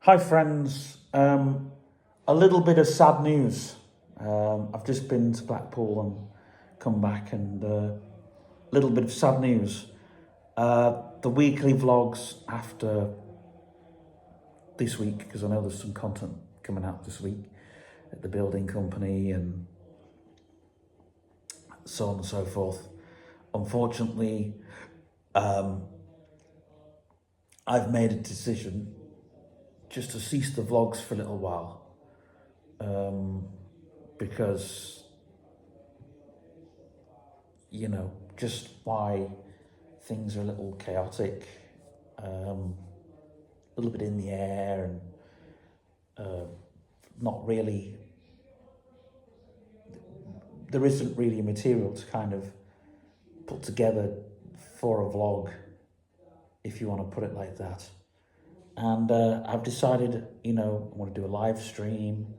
Hi, friends. A little bit of sad news. I've just been to Blackpool and come back, and a little bit of sad news. The weekly vlogs after this week, because I know there's some content coming out this week at the building company and so on and so forth. Unfortunately, I've made a decision just to cease the vlogs for a little while. Because, just why things are a little chaotic, a little bit in the air, and not really, there isn't really material to kind of put together for a vlog, if you want to put it like that. And I've decided, I want to do a live stream,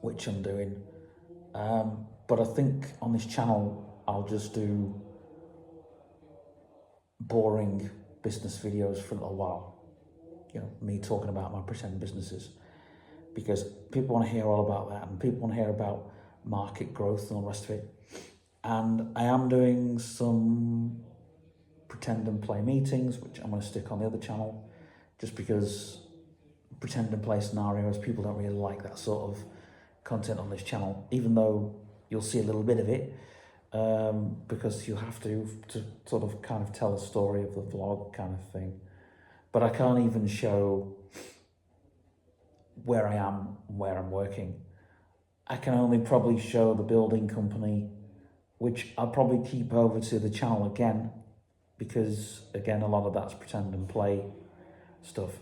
which I'm doing. But I think on this channel, I'll just do boring business videos for a little while. Me talking about my pretend businesses, because people want to hear all about that, and people want to hear about market growth and all the rest of it. And I am doing some pretend and play meetings, which I'm going to stick on the other channel, just because pretend and play scenarios, people don't really like that sort of content on this channel, even though you'll see a little bit of it, because you have to sort of kind of tell a story of the vlog kind of thing. But I can't even show where I am, where I'm working. I can only probably show the building company, which I'll probably keep over to the channel again, because again, a lot of that's pretend and play stuff.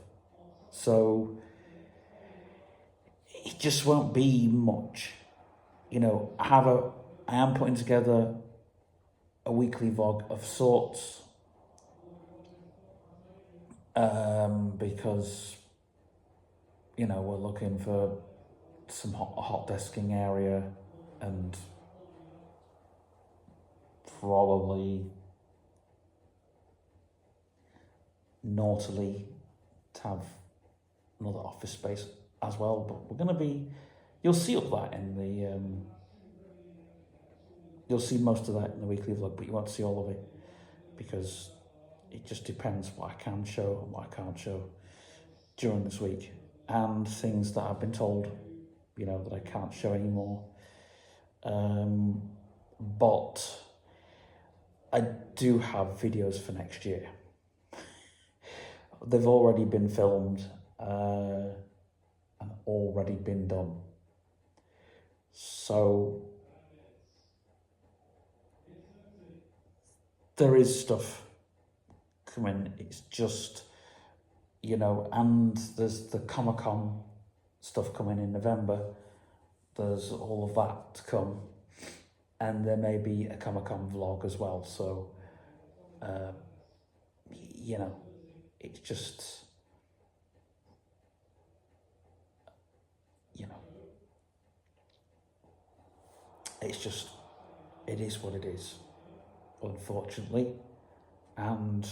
So it just won't be much. I am putting together a weekly vlog of sorts, because we're looking for some hot desking area, and probably naughtily to have another office space as well. But we're going to be, you'll see all that in the you'll see most of that in the weekly vlog, but you won't see all of it, because it just depends what I can show and what I can't show during this week, and things that I've been told, that I can't show anymore. But I do have videos for next year. They've already been filmed and already been done. So there is stuff coming. It's just, and there's the Comic-Con stuff coming in November. There's all of that to come. And there may be a Comic-Con vlog as well. So, it's just, it's just, it is what it is, unfortunately. And,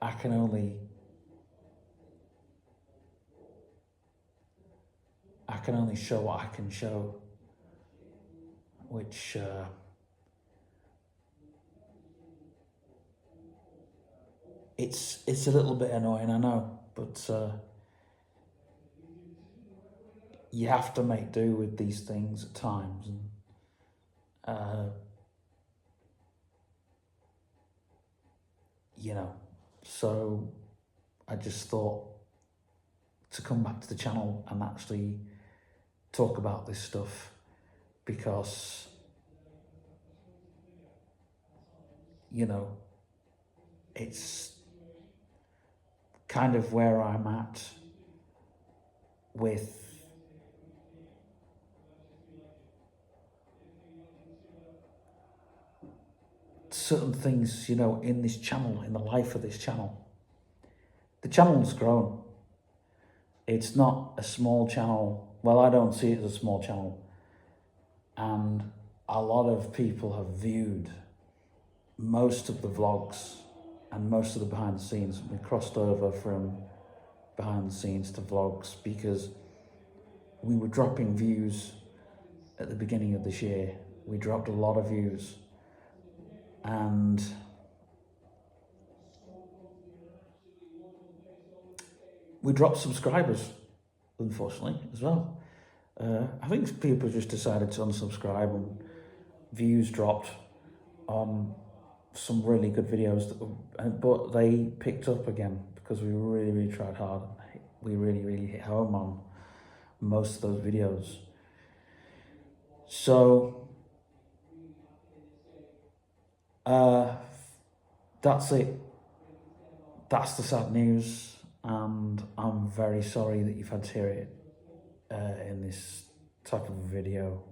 I can only show what I can show, which it's a little bit annoying, I know, but you have to make do with these things at times. And so I just thought to come back to the channel and actually talk about this stuff, because it's kind of where I'm at with certain things, in this channel, in the life of this channel. The channel's grown. It's not a small channel. Well, I don't see it as a small channel. And a lot of people have viewed most of the vlogs and most of the behind the scenes, we crossed over from behind the scenes to vlogs because we were dropping views at the beginning of this year. We dropped a lot of views, and we dropped subscribers, unfortunately, as well. I think people just decided to unsubscribe, and views dropped on some really good videos, but they picked up again because we really tried hard. We really hit home on most of those videos. So that's it. That's the sad news, and I'm very sorry that you've had to hear it in this type of video.